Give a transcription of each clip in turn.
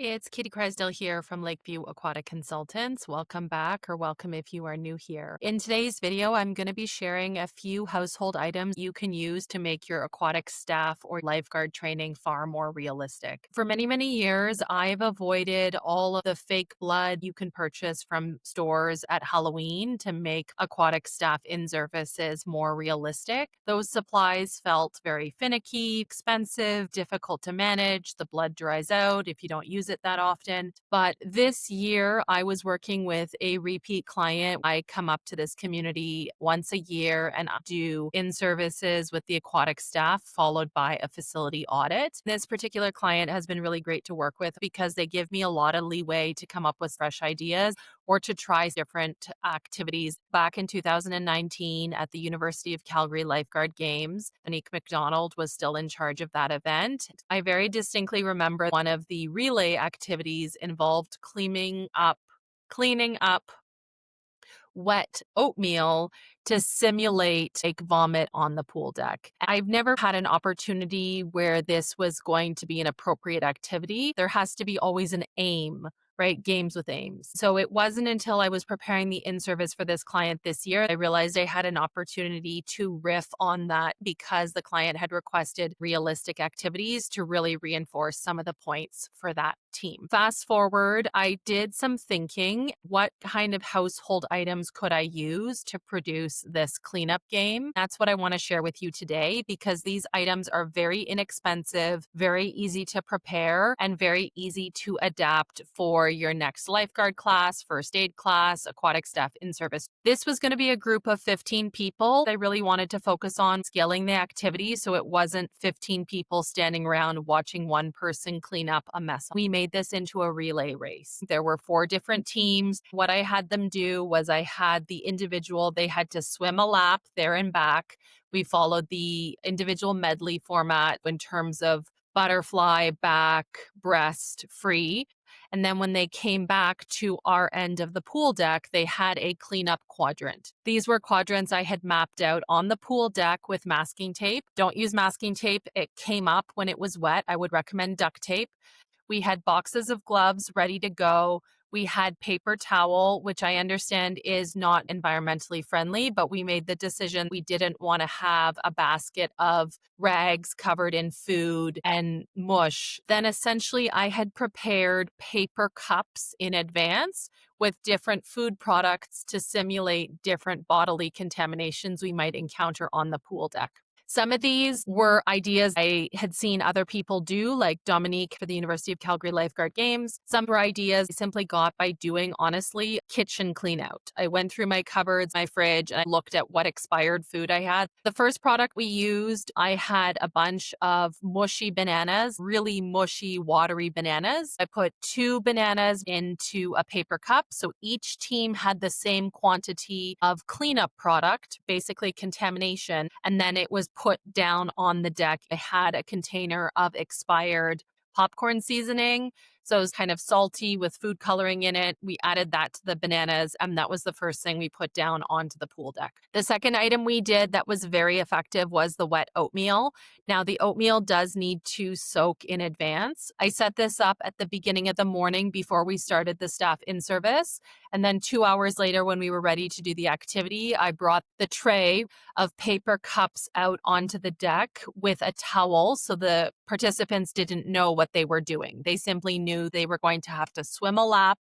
It's Kitty Crysdale here from Lakeview Aquatic Consultants. Welcome back, or welcome if you are new here. In today's video, I'm going to be sharing a few household items you can use to make your aquatic staff or lifeguard training far more realistic. For many, many years, I've avoided all of the fake blood you can purchase from stores at Halloween to make aquatic staff in-services more realistic. Those supplies felt very finicky, expensive, difficult to manage. The blood dries out if you don't use it that often. But this year, I was working with a repeat client. I come up to this community once a year and do in services with the aquatic staff, followed by a facility audit. This particular client has been really great to work with because they give me a lot of leeway to come up with fresh ideas or to try different activities. Back in 2019 at the University of Calgary Lifeguard Games, Monique McDonald was still in charge of that event. I very distinctly remember one of the relay activities involved cleaning up wet oatmeal to simulate like vomit on the pool deck. I've never had an opportunity where this was going to be an appropriate activity. There has to be always an aim, right? Games with aims. So it wasn't until I was preparing the in-service for this client this year, I realized I had an opportunity to riff on that because the client had requested realistic activities to really reinforce some of the points for that team. Fast forward, I did some thinking. What kind of household items could I use to produce this cleanup game? That's what I want to share with you today because these items are very inexpensive, very easy to prepare, and very easy to adapt for your next lifeguard class, first aid class, aquatic staff in service. This was going to be a group of 15 people. I really wanted to focus on scaling the activity so it wasn't 15 people standing around watching one person clean up a mess. We made this into a relay race. There were 4 different teams. What I had them do was I had the individual, they had to swim a lap there and back. We followed the individual medley format in terms of butterfly, back, breast, free. And then when they came back to our end of the pool deck, they had a cleanup quadrant. These were quadrants I had mapped out on the pool deck with masking tape. Don't use masking tape. It came up when it was wet. I would recommend duct tape. We had boxes of gloves ready to go. We had paper towel, which I understand is not environmentally friendly, but we made the decision we didn't want to have a basket of rags covered in food and mush. Then essentially I had prepared paper cups in advance with different food products to simulate different bodily contaminations we might encounter on the pool deck. Some of these were ideas I had seen other people do, like Dominique for the University of Calgary Lifeguard Games. Some were ideas I simply got by doing, honestly, kitchen clean out. I went through my cupboards, my fridge, and I looked at what expired food I had. The first product we used, I had a bunch of mushy bananas, really mushy, watery bananas. I put 2 bananas into a paper cup. So each team had the same quantity of cleanup product, basically contamination, and then it was put down on the deck. I had a container of expired popcorn seasoning. So it was kind of salty with food coloring in it. We added that to the bananas, and that was the first thing we put down onto the pool deck. The second item we did that was very effective was the wet oatmeal. Now, the oatmeal does need to soak in advance. I set this up at the beginning of the morning before we started the staff in service. And then 2 hours later, when we were ready to do the activity, I brought the tray of paper cups out onto the deck with a towel so the participants didn't know what they were doing. They simply knew they were going to have to swim a lap,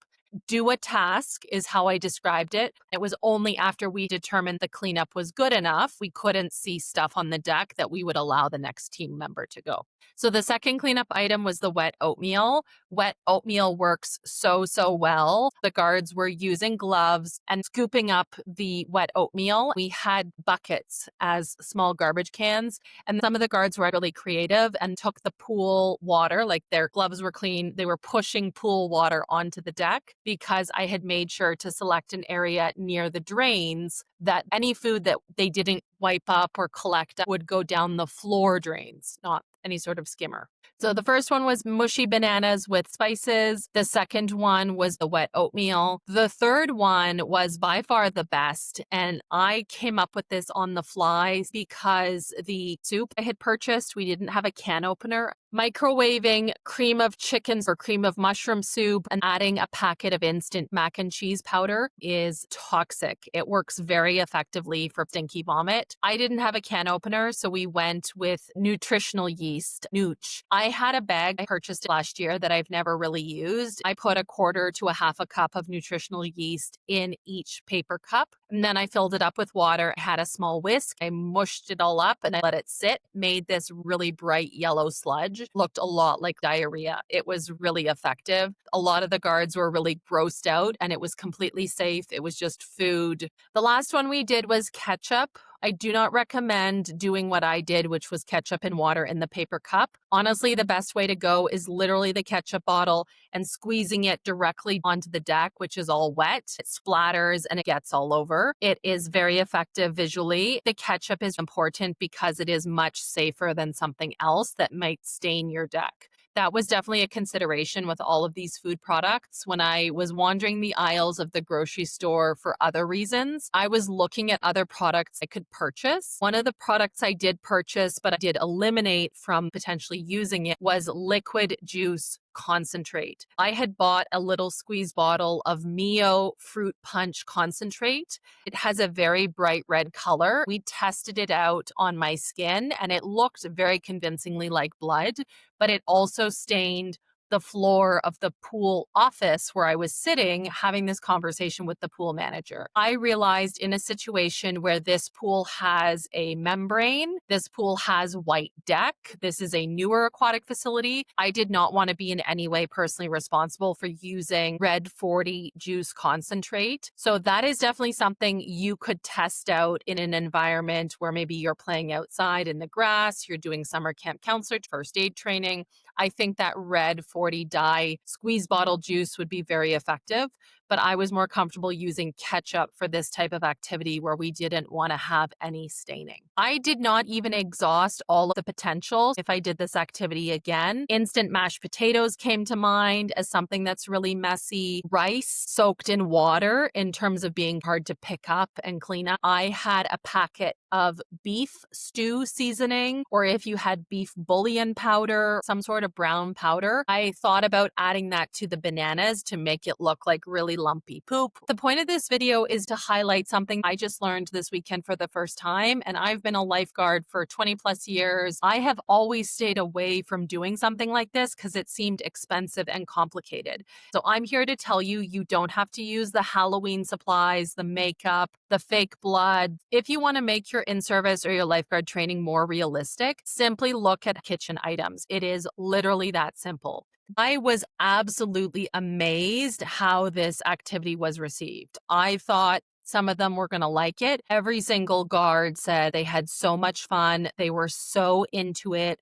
do a task is how I described it. It was only after we determined the cleanup was good enough, we couldn't see stuff on the deck, that we would allow the next team member to go. So the second cleanup item was the wet oatmeal. Wet oatmeal works so well. The guards were using gloves and scooping up the wet oatmeal. We had buckets as small garbage cans, and some of the guards were really creative and took the pool water, like their gloves were clean. They were pushing pool water onto the deck because I had made sure to select an area near the drains that any food that they didn't wipe up or collect would go down the floor drains, not any sort of skimmer. So the first one was mushy bananas with spices. The second one was the wet oatmeal. The third one was by far the best. And I came up with this on the fly because the soup I had purchased, we didn't have a can opener. Microwaving cream of chicken or cream of mushroom soup and adding a packet of instant mac and cheese powder is toxic. It works very effectively for stinky vomit. I didn't have a can opener, so we went with nutritional yeast, Nooch. I had a bag I purchased last year that I've never really used. I put a quarter to a half a cup of nutritional yeast in each paper cup, and then I filled it up with water. I had a small whisk. I mushed it all up and I let it sit, made this really bright yellow sludge. Looked a lot like diarrhea. It was really effective. A lot of the guards were really grossed out and it was completely safe. It was just food. The last one we did was ketchup. I do not recommend doing what I did, which was ketchup and water in the paper cup. Honestly, the best way to go is literally the ketchup bottle and squeezing it directly onto the deck, which is all wet. It splatters and it gets all over. It is very effective visually. The ketchup is important because it is much safer than something else that might stain your deck. That was definitely a consideration with all of these food products. When I was wandering the aisles of the grocery store for other reasons, I was looking at other products I could purchase. One of the products I did purchase, but I did eliminate from potentially using it, was liquid juice concentrate. I had bought a little squeeze bottle of Mio fruit punch concentrate. It has a very bright red color. We tested it out on my skin and it looked very convincingly like blood, but it also stained the floor of the pool office where I was sitting having this conversation with the pool manager. I realized in a situation where this pool has a membrane, this pool has white deck, this is a newer aquatic facility, I did not want to be in any way personally responsible for using red 40 juice concentrate. So that is definitely something you could test out in an environment where maybe you're playing outside in the grass, you're doing summer camp counselor, first aid training. I think that red 40 dye squeeze bottle juice would be very effective, but I was more comfortable using ketchup for this type of activity where we didn't want to have any staining. I did not even exhaust all of the potentials if I did this activity again. Instant mashed potatoes came to mind as something that's really messy. Rice soaked in water in terms of being hard to pick up and clean up. I had a packet of beef stew seasoning, or if you had beef bouillon powder, some sort of brown powder. I thought about adding that to the bananas to make it look like really lumpy poop. The point of this video is to highlight something I just learned this weekend for the first time, and I've been a lifeguard for 20 plus years. I have always stayed away from doing something like this because it seemed expensive and complicated. So I'm here to tell you, you don't have to use the Halloween supplies, the makeup, the fake blood. If you want to make your in-service or your lifeguard training more realistic, simply look at kitchen items. It is literally that simple. I was absolutely amazed how this activity was received. I thought some of them were going to like it. Every single guard said they had so much fun. They were so into it.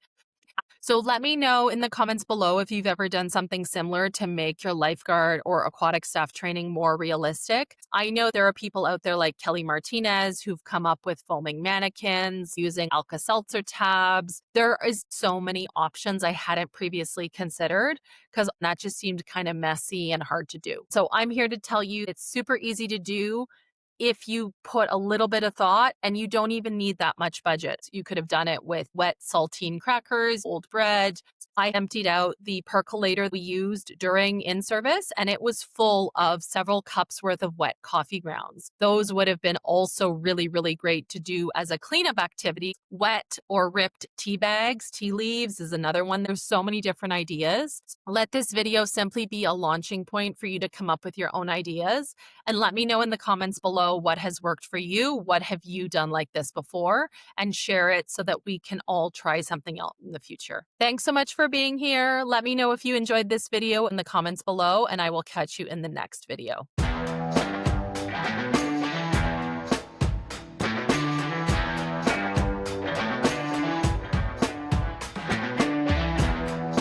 So let me know in the comments below if you've ever done something similar to make your lifeguard or aquatic staff training more realistic. I know there are people out there like Kelly Martinez who've come up with foaming mannequins using Alka-Seltzer tabs. There is so many options I hadn't previously considered because that just seemed kind of messy and hard to do. So I'm here to tell you it's super easy to do if you put a little bit of thought, and you don't even need that much budget. You could have done it with wet saltine crackers, old bread. I emptied out the percolator we used during in-service, and it was full of several cups worth of wet coffee grounds. Those would have been also really, really great to do as a cleanup activity. Wet or ripped tea bags, tea leaves is another one. There's so many different ideas. Let this video simply be a launching point for you to come up with your own ideas, and let me know in the comments below what has worked for you. What have you done like this before? And share it so that we can all try something else in the future. Thanks so much for being here. Let me know if you enjoyed this video in the comments below, and I will catch you in the next video.